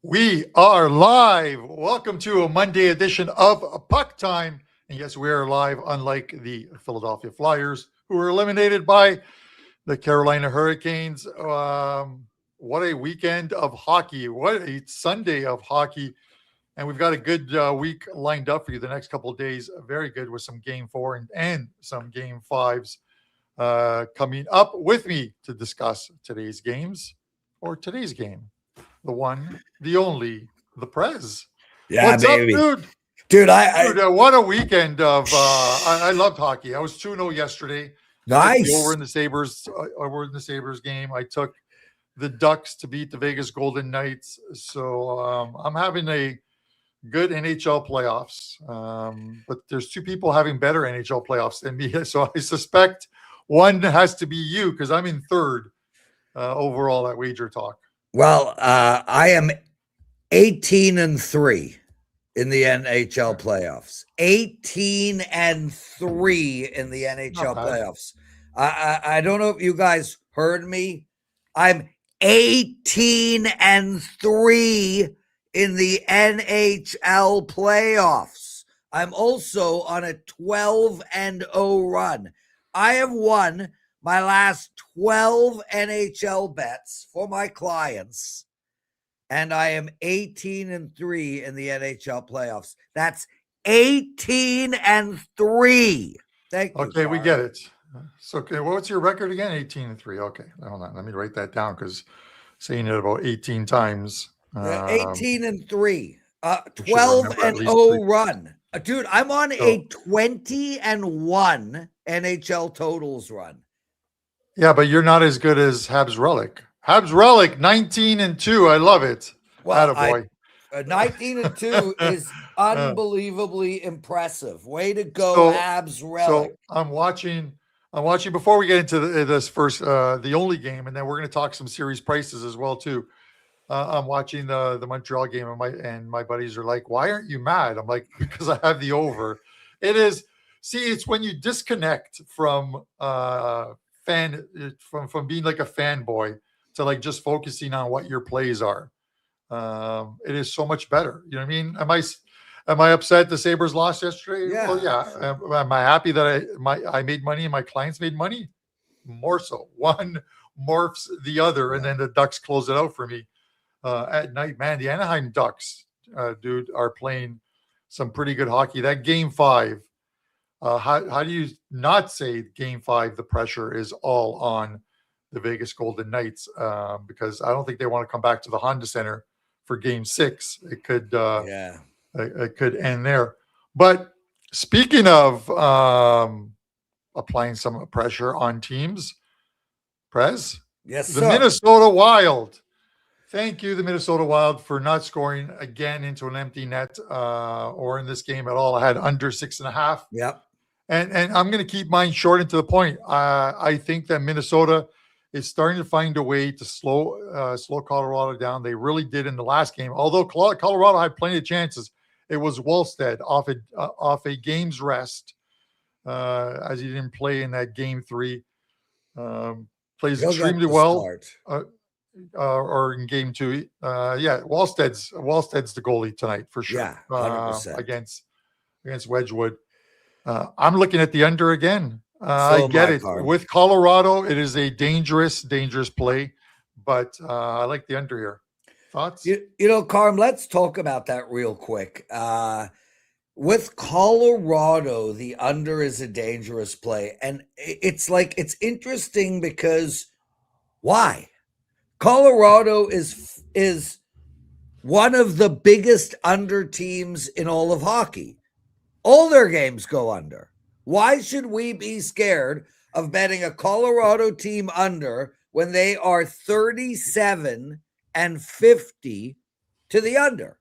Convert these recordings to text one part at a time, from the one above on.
We are live. Welcome to a Monday edition of Puck Time. And yes, we are live, unlike the Philadelphia Flyers, who were eliminated by the Carolina Hurricanes. What a weekend of hockey. What a Sunday of hockey. And we've got a good week lined up for you the next couple of days. Very good with some game four and some game fives coming up. With me to discuss today's games or today's game. The one, the only, the Prez. Yeah, What's baby. up, dude? Dude, What a weekend of I loved hockey. I was 2-0 yesterday. Nice. Over in the Sabres game. I took the Ducks to beat the Vegas Golden Knights. So I'm having a good NHL playoffs. But there's two people having better NHL playoffs than me. So I suspect one has to be you because I'm in third overall at WagerTalk. Well, I am 18-3 in the NHL playoffs. 18-3 in the NHL playoffs. I don't know if you guys heard me. I'm 18-3 in the NHL playoffs. I'm also on a 12-0 run. I have won my last 12 NHL bets for my clients, and I am 18-3 in the NHL playoffs. That's 18-3. Thank you. Okay, we get it. So, okay, what's your record again? 18-3. Okay, hold on. Let me write that down because saying it about 18 times. 18-3. 12-0 run. Dude, I'm on a 20-1 NHL totals run. Yeah, but you're not as good as Habs Relic. Habs Relic, 19-2. I love it. Well, 19-2 is unbelievably impressive. Way to go, Habs Relic. So I'm watching before we get into this first, the only game, and then we're going to talk some series prices as well too. I'm watching the Montreal game, and my buddies are like, "Why aren't you mad?" I'm like, "Because I have the over." It is. See, it's when you disconnect from from being like a fanboy to like just focusing on what your plays are. It is so much better. You know what I mean? Am I upset the Sabres lost yesterday? Yeah. Well, yeah. Am I happy that I made money and my clients made money? More so. One morphs the other, and then the Ducks close it out for me at night. Man, the Anaheim Ducks, dude, are playing some pretty good hockey. That game 5. How do you not say game 5, the pressure is all on the Vegas Golden Knights? Because I don't think they want to come back to the Honda Center for game 6. It could it could end there. But speaking of applying some pressure on teams, Prez? Yes, the sir. Minnesota Wild. Thank you, the Minnesota Wild, for not scoring again into an empty net or in this game at all. I had under 6.5. Yep. And I'm going to keep mine short and to the point. I think that Minnesota is starting to find a way to slow Colorado down. They really did in the last game. Although Colorado had plenty of chances, it was Wallstead off a game's rest as he didn't play in that game 3. Plays extremely well. Or in game 2. Wallstead's the goalie tonight for sure. Yeah, 100%. Against Wedgwood. I'm looking at the under again. I get it. With Colorado, it is a dangerous play, but I like the under here. Thoughts? You know, Carm, let's talk about that real quick. With Colorado, the under is a dangerous play. And it's interesting because why? Colorado is one of the biggest under teams in all of hockey. All their games go under. Why should we be scared of betting a Colorado team under when they are 37-50 to the under?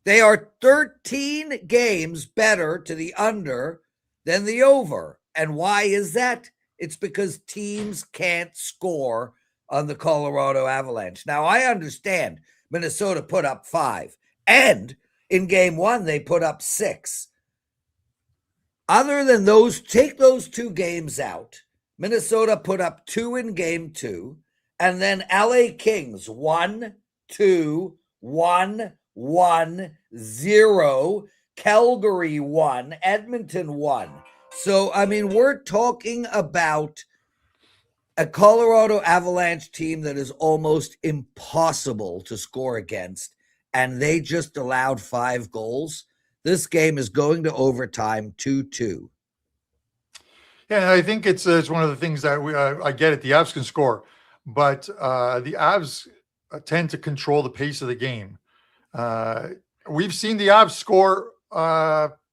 They are 13 games better to the under than the over. And why is that? It's because teams can't score on the Colorado Avalanche. Now, I understand Minnesota put up 5, and in game 1, they put up 6. Other than those, take those 2 games out. Minnesota put up 2 in game 2, and then LA Kings 1, 2, 1-1-0. Calgary won. Edmonton won. So, I mean, we're talking about a Colorado Avalanche team that is almost impossible to score against, and they just allowed 5 goals. This game is going to overtime 2-2. Yeah, I think it's one of the things that I get it. The Avs can score, but the Avs tend to control the pace of the game. We've seen the Avs score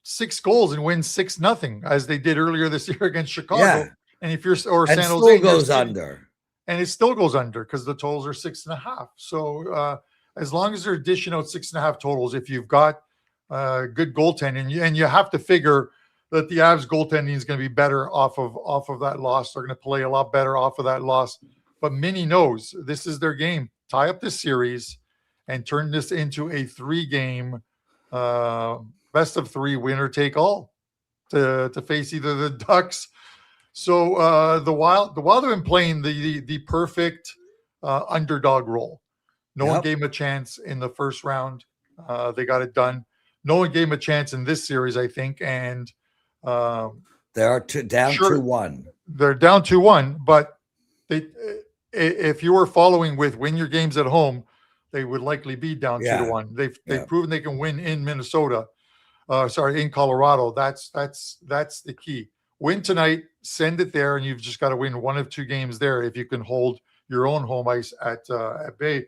6 goals and win 6-0, as they did earlier this year against Chicago. Yeah. And if you're or And San still Jose goes under. and it still goes under because the totals are 6.5. So as long as they're dishing out 6.5 totals, if you've got good goaltending, and you have to figure that the Avs goaltending is going to be better off of that loss. They're going to play a lot better off of that loss. But Minnie knows this is their game. Tie up this series and turn this into a 3-game best of 3 winner take all to face either the Ducks. So the Wild have been playing the perfect underdog role. No one gave them a chance in the first round. They got it done. No one gave them a chance in this series, I think. And they are down 2-1. They're down 2-1, but if you were following with win your games at home, they would likely be down 2-1. They've proven they can win in Minnesota. In Colorado. That's the key. Win tonight, send it there, and you've just got to win 1 of 2 games there if you can hold your own home ice at bay.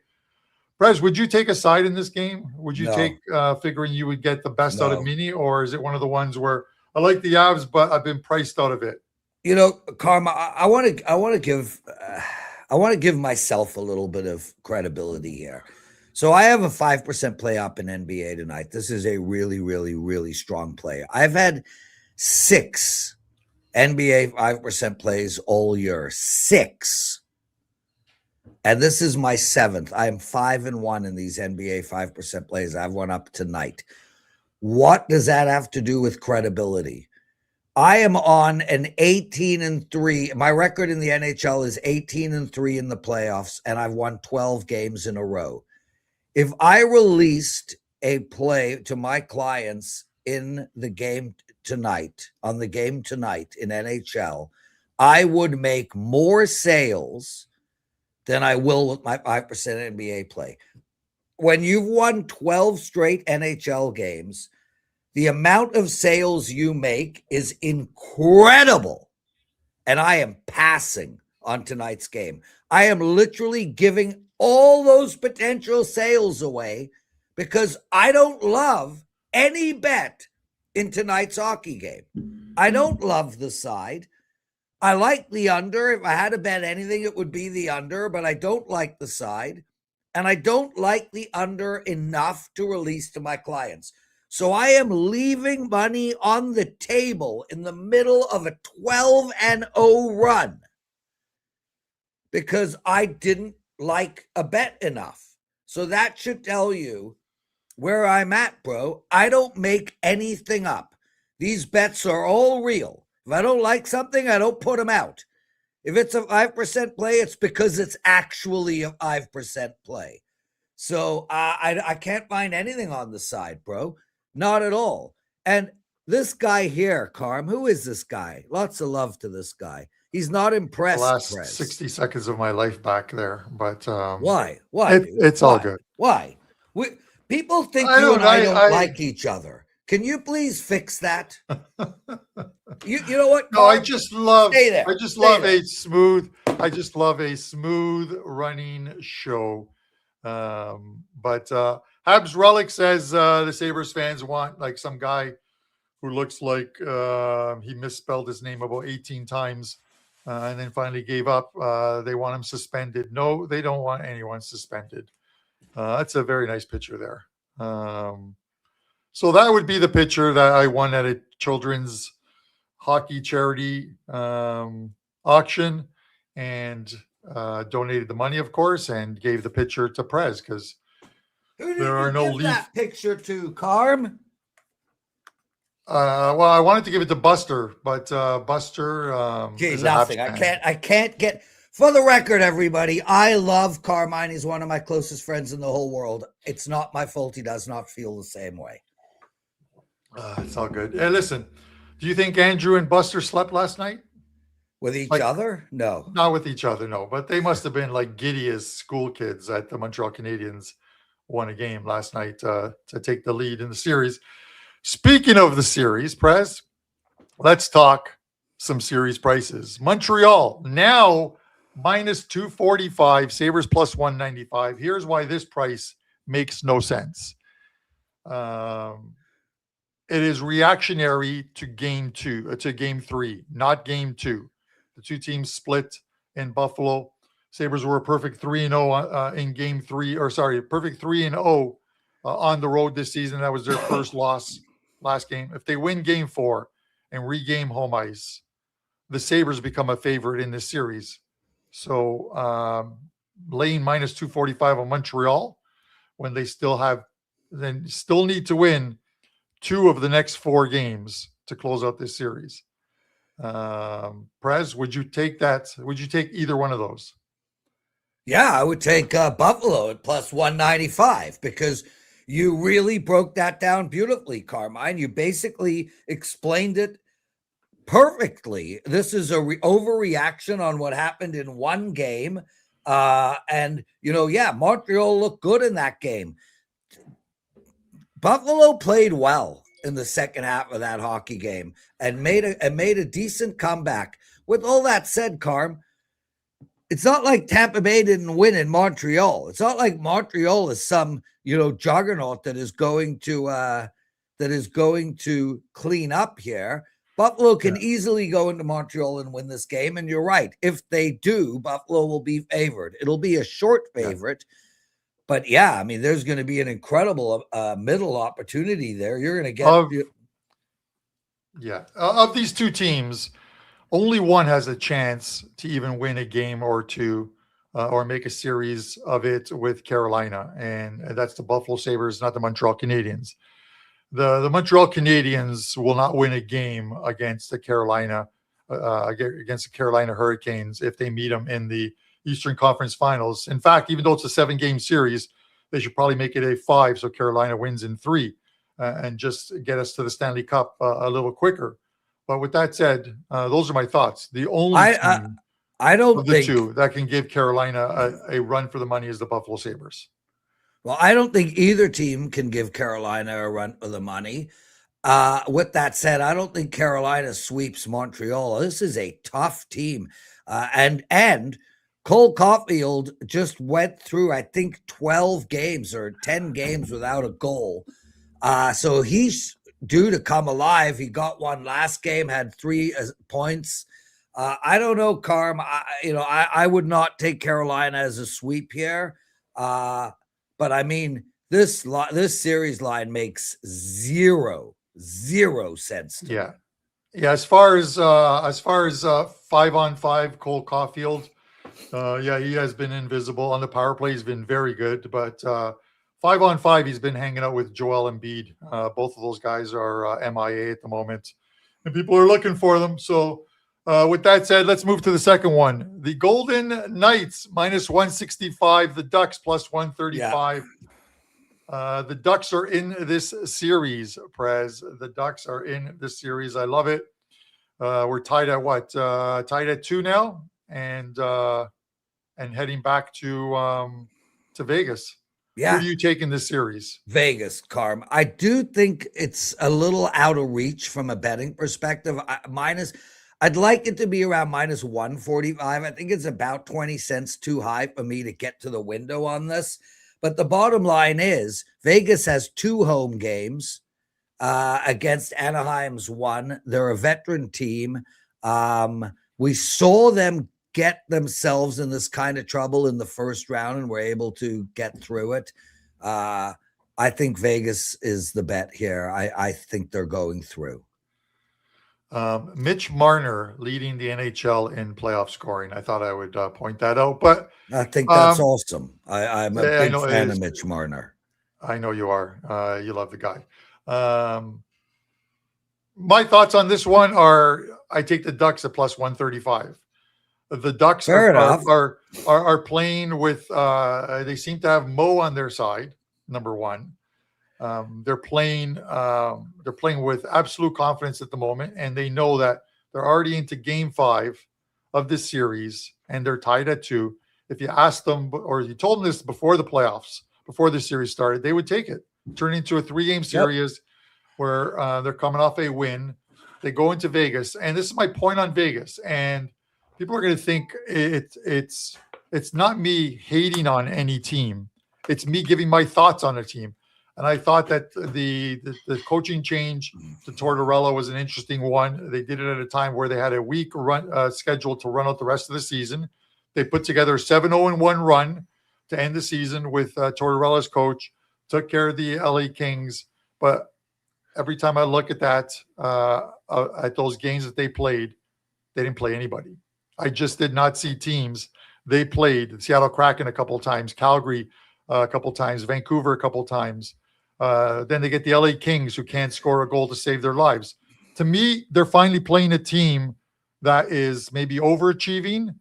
Prez, would you take a side in this game? Would you take figuring you would get the best out of Mini, or is it one of the ones where I like the Avs, but I've been priced out of it? You know, Karma, I want to give myself a little bit of credibility here. So I have a 5% play up in NBA tonight. This is a really, really, really strong play. I've had 6 NBA 5% plays all year. 6. And this is my 7th. I am 5-1 in these NBA 5% plays. I have one up tonight. What does that have to do with credibility? I am on an 18-3. My record in the NHL is 18-3 in the playoffs, and I've won 12 games in a row. If I released a play to my clients in the game tonight, in NHL, I would make more sales than I will with my 5% NBA play. When you've won 12 straight NHL games, the amount of sales you make is incredible. And I am passing on tonight's game. I am literally giving all those potential sales away because I don't love any bet in tonight's hockey game. I don't love the side. I like the under. If I had to bet anything, it would be the under, but I don't like the side. And I don't like the under enough to release to my clients. So I am leaving money on the table in the middle of a 12-0 run because I didn't like a bet enough. So that should tell you where I'm at, bro. I don't make anything up. These bets are all real. If I don't like something, I don't put them out. If it's a 5% play, it's because it's actually a 5% play. So I can't find anything on the side, bro. Not at all. And this guy here, Carm, who is this guy? Lots of love to this guy. He's not impressed. The last Prez. 60 seconds of my life back there, but why? It's all good. Why? People think you and I don't like each other. Can you please fix that? you know what? No, I just love. Stay there. I just love a smooth running show. But Habs Relic says the Sabres fans want like some guy who looks like he misspelled his name about 18 times and then finally gave up. They want him suspended. No, they don't want anyone suspended. That's a very nice picture there. So that would be the picture that I won at a children's hockey charity auction and donated the money, of course, and gave the picture to Prez because there are no that picture to Carm. Well, I wanted to give it to Buster, but Buster nothing. I can't get For the record, everybody, I love Carmine. He's one of my closest friends in the whole world. It's not my fault he does not feel the same way. It's all good. Hey, listen, do you think Andrew and Buster slept last night? With each other? No. Not with each other, no. But they must have been like giddy as school kids at the Montreal Canadiens won a game last night to take the lead in the series. Speaking of the series, Prez, let's talk some series prices. Montreal now minus 245, Sabres plus 195. Here's why this price makes no sense. It is reactionary to game three, not game two. The two teams split in Buffalo. Sabres were a perfect 3-0 in game three, perfect 3-0 on the road this season. That was their first loss last game. If they win game four and regame home ice, the Sabres become a favorite in this series. So laying minus 245 on Montreal when they still need to win 2 of the next 4 games to close out this series. Prez, would you take that? Would you take either one of those? Yeah, I would take Buffalo at plus 195 because you really broke that down beautifully, Carmine. You basically explained it perfectly. This is a overreaction on what happened in one game. And, Montreal looked good in that game. Buffalo played well in the second half of that hockey game and made a decent comeback. With all that said, Carm, it's not like Tampa Bay didn't win in Montreal. It's not like Montreal is some, juggernaut that is going to clean up here. Buffalo can easily go into Montreal and win this game. And you're right. If they do, Buffalo will be favored. It'll be a short favorite. But there's going to be an incredible middle opportunity there. You're going to get. Of these two teams, only one has a chance to even win a game or two or make a series of it with Carolina. And that's the Buffalo Sabres, not the Montreal Canadiens. The Montreal Canadiens will not win a game against the Carolina Hurricanes if they meet them in the Eastern Conference Finals. In fact, even though it's a 7-game series, they should probably make it a 5 so Carolina wins in 3 and just get us to the Stanley Cup a little quicker. But with that said, those are my thoughts. The only team of the two that can give Carolina a run for the money is the Buffalo Sabres. Well, I don't think either team can give Carolina a run for the money. With that said, I don't think Carolina sweeps Montreal. This is a tough team. And Cole Caulfield just went through, I think, 12 games or 10 games without a goal. So he's due to come alive. He got one last game, had 3 points. I don't know, Carm. I would not take Carolina as a sweep here. But this series line makes zero sense to me. Yeah. As far as 5-on-5, Cole Caulfield, he has been invisible on the power play. He's been very good, but 5-on-5, he's been hanging out with Joel Embiid. Both of those guys are MIA at the moment, and people are looking for them. So, with that said, let's move to the second one. The Golden Knights minus 165, the Ducks plus 135. The Ducks are in this series, Prez. The Ducks are in this series. I love it. We're tied at what? Tied at 2 now, and heading back to Vegas. Yeah. Who do you take in this series? Vegas, Carm. I do think it's a little out of reach from a betting perspective. I'd like it to be around minus 145. I think it's about 20 cents too high for me to get to the window on this. But the bottom line is Vegas has 2 home games against Anaheim's 1. They're a veteran team. We saw them get themselves in this kind of trouble in the first round and were able to get through it. I think Vegas is the bet here. I think they're going through. Mitch Marner leading the NHL in playoff scoring. I thought I would point that out, but I think that's awesome. I'm a big fan of Mitch Marner. I know you are. You love the guy. My thoughts on this one are I take the Ducks at plus 135. The Ducks Fair enough. are playing with. They seem to have Mo on their side. Number one, they're playing with absolute confidence at the moment, and they know that they're already into Game 5 of this series, and they're tied at 2. If you asked them, or you told them this before the playoffs, before the series started, they would take it. Turn into a 3-game series where they're coming off a win. They go into Vegas, and this is my point on Vegas. And people are going to think it's not me hating on any team. It's me giving my thoughts on a team. And I thought that the coaching change to Tortorella was an interesting one. They did it at a time where they had a week run schedule to run out the rest of the season. They put together a 7-0-1 run to end the season with Tortorella's coach, took care of the LA Kings. But every time I look at that, at those games that they played, they didn't play anybody. I just did not see teams. They played Seattle Kraken a couple of times, Calgary a couple of times, Vancouver a couple of times. Then they get the LA Kings who can't score a goal to save their lives. To me, they're finally playing a team that is maybe overachieving,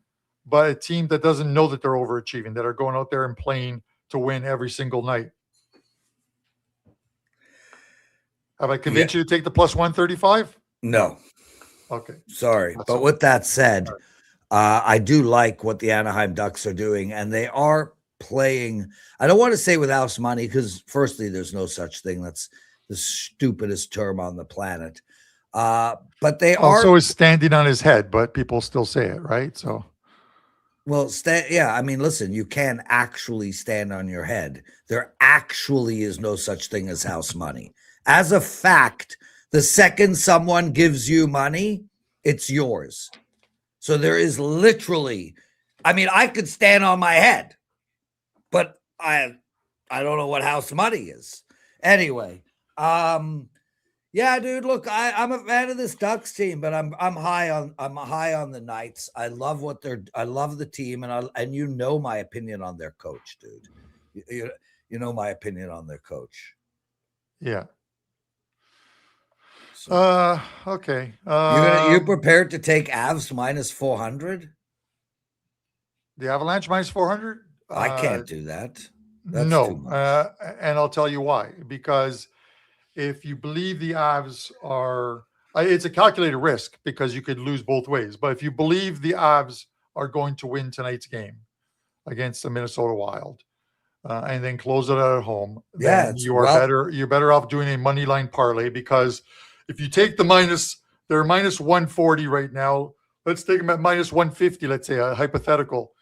but a team that doesn't know that they're overachieving, that are going out there and playing to win every single night. Have I convinced you to take the plus 135? No. Okay. Sorry. But with that said, I do like what the Anaheim Ducks are doing, and they are playing. I don't want to say without money, because firstly, there's no such thing. That's the stupidest term on the planet. But they are. Also is standing on his head, but people still say it, right? So. Well, yeah, I mean, listen, you can actually stand on your head. There actually is no such thing as house money. As a fact, the second someone gives you money, it's yours. So there is literally, I mean, I could stand on my head, but I don't know what house money is. Anyway, yeah, dude, look, I'm a fan of this Ducks team, but I'm high on the Knights. I love I love the team, and you know my opinion on their coach, dude. You know my opinion on their coach. Yeah. So, okay. You prepared to take Avs minus 400? The Avalanche minus 400? I can't do that. That's no. And I'll tell you why. Because if you believe the Avs are, it's a calculated risk because you could lose both ways. But if you believe the Avs are going to win tonight's game against the Minnesota Wild, and then close it out at home, then you're better off doing a money line parlay, because if you take the minus, they're minus 140 right now. Let's take them at minus 150. Let's say a hypothetical.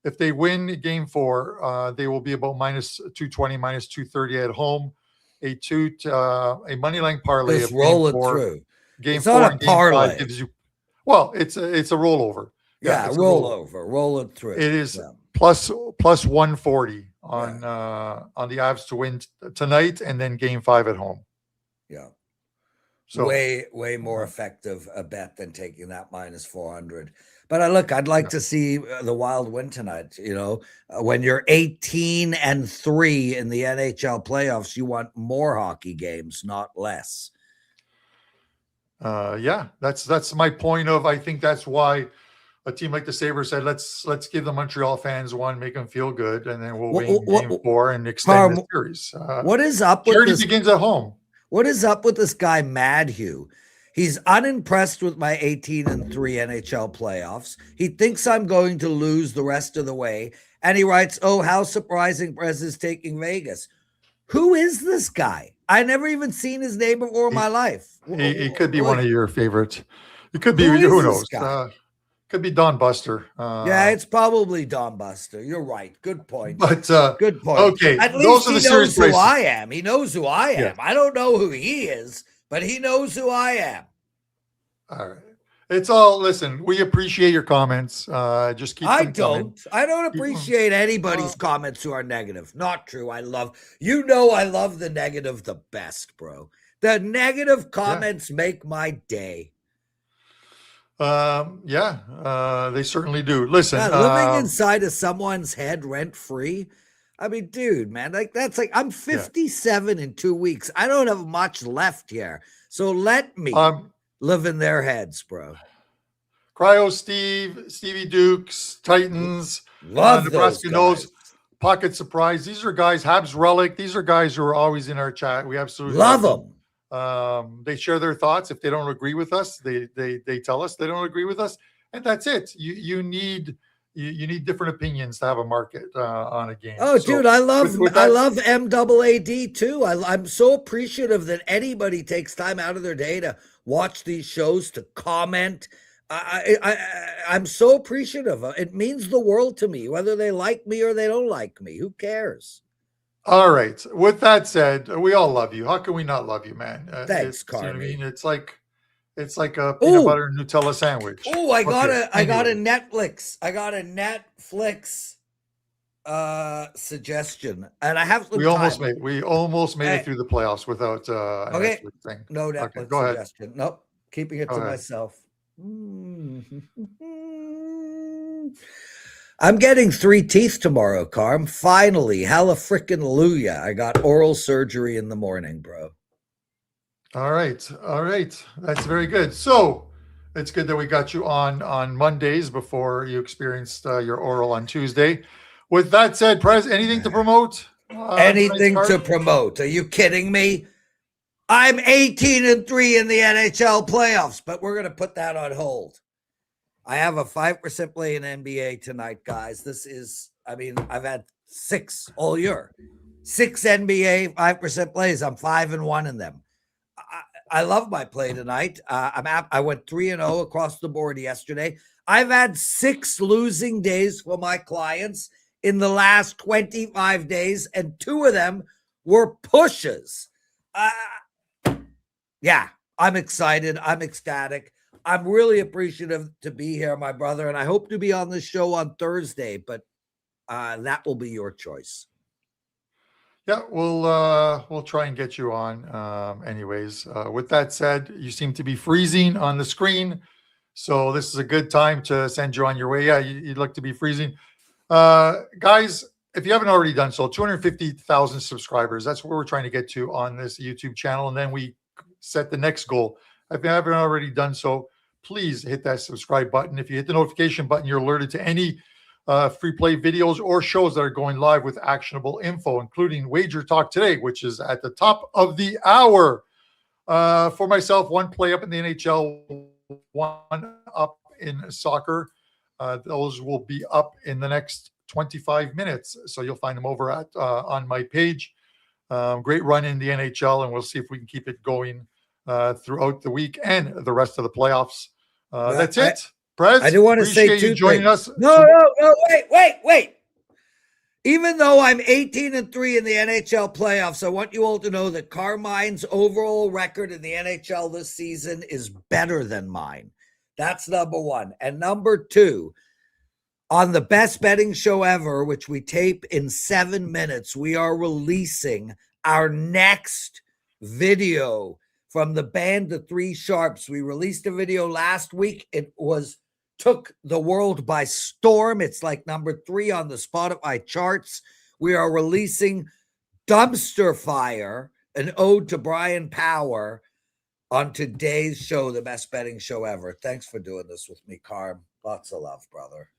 If they win game 4, they will be about minus 220, minus 230 at home. A money line parlay. Just roll it through. Game it's 4 not a and game parlay. 5 gives you. Well, it's a rollover. Yeah, roll it through. It is plus 140 on the Avs to win tonight, and then game 5 at home. Yeah. So way more effective a bet than taking that minus 400. But I'd like to see the Wild win tonight. You know, when you're 18-3 in the NHL playoffs, you want more hockey games, not less. Yeah, that's my point of. I think that's why a team like the Sabres said, let's give the Montreal fans one, make them feel good, and then we'll win game 4 and extend the series. What is up with this? Begins at home. What is up with this guy, Madhu? He's unimpressed with my 18-3 NHL playoffs. He thinks I'm going to lose the rest of the way. And he writes, oh, how surprising Prez is taking Vegas. Who is this guy? I never even seen his name before in my life. He could be one of your favorites. It could be, who knows? Could be Don Buster. Yeah, it's probably Don Buster. You're right. Good point. But good point. Okay, at least he knows who I am. He knows who I am. Yeah. I don't know who he is, but he knows who I am. All right. It's all, listen, we appreciate your comments. Just keep I don't appreciate anybody's comments who are negative. Not true. I love the negative the best, bro. The negative comments make my day. They certainly do. Listen, living inside of someone's head rent free. I mean, dude, man, that's I'm 57 in 2 weeks. I don't have much left here. So let me live in their heads, bro. Cryo Steve, Stevie Dukes, Titans, Love those Nebraska knows, guys. Pocket Surprise. These are guys, Habs Relic. These are guys who are always in our chat. We absolutely Love love them. They share their thoughts. If they don't agree with us, they tell us they don't agree with us, and that's it. You need different opinions to have a market on a game. Oh, So dude, I love with that, MAAD too. I'm so appreciative that anybody takes time out of their day to watch these shows, to comment. I'm so appreciative. It means the world to me, whether they like me or they don't like me. Who cares? all right. With that said, we all love you. How can we not love you, man? Thanks, You know what I Carmi. mean? It's like a peanut Ooh. butter and Nutella sandwich. Oh, I got Okay, a anyway. Netflix. I got a Netflix suggestion, and I have some We time. almost made Hey. it through the playoffs without an Okay. Netflix thing. No Okay, Netflix go ahead. suggestion. Nope. Keeping it Go to ahead. myself. I'm getting 3 teeth tomorrow, Carm. Finally, hella frickin' hallelujah. I got oral surgery in the morning, bro. All right. That's very good. So it's good that we got you on Mondays before you experienced your oral on Tuesday. With that said, Prez, anything to promote? Anything to promote? Are you kidding me? I'm 18-3 in the NHL playoffs, but we're going to put that on hold. I have a 5% play in NBA tonight, guys. I've had 6 all year. 6 NBA 5% plays. I'm 5-1 in them. I love my play tonight. I went 3-0 across the board yesterday. I've had 6 losing days for my clients in the last 25 days, and 2 of them were pushes. Yeah, I'm excited. I'm ecstatic. I'm really appreciative to be here, my brother, and I hope to be on the show on Thursday, but that will be your choice. Yeah, we'll try and get you on. Anyways, with that said, you seem to be freezing on the screen, so this is a good time to send you on your way. Yeah, you look to be freezing, guys. If you haven't already done so, 250,000 subscribers. That's where we're trying to get to on this YouTube channel, and then we set the next goal. If you haven't already done so, please hit that subscribe button. If you hit the notification button, you're alerted to any free play videos or shows that are going live with actionable info, including WagerTalk today, which is at the top of the hour. For myself, 1 play up in the NHL, 1 up in soccer. Those will be up in the next 25 minutes. So you'll find them over at on my page. Great run in the NHL, and we'll see if we can keep it going throughout the week and the rest of the playoffs. That's it. Prez, I do want to say 2 joining things. us. No, wait. Even though I'm 18-3 in the NHL playoffs, I want you all to know that Carmine's overall record in the NHL this season is better than mine. That's number 1. And number 2, on the best betting show ever, which we tape in 7 minutes, we are releasing our next video from the band The 3 Sharps. We released a video last week. It took the world by storm. It's like number 3 on the Spotify charts. We are releasing Dumpster Fire, an ode to Brian Power, on today's show, the best betting show ever. Thanks for doing this with me, Carm. Lots of love, brother.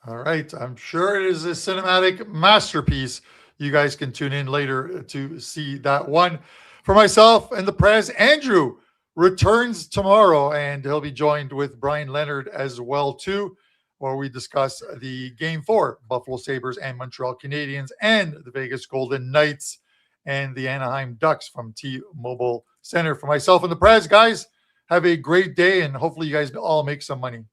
All right. I'm sure it is a cinematic masterpiece. You guys can tune in later to see that one. For myself and the Prez, Andrew returns tomorrow, and he'll be joined with Brian Leonard as well, too, where we discuss the Game 4, Buffalo Sabres and Montreal Canadiens, and the Vegas Golden Knights and the Anaheim Ducks from T-Mobile Center. For myself and the Prez, guys, have a great day, and hopefully you guys all make some money.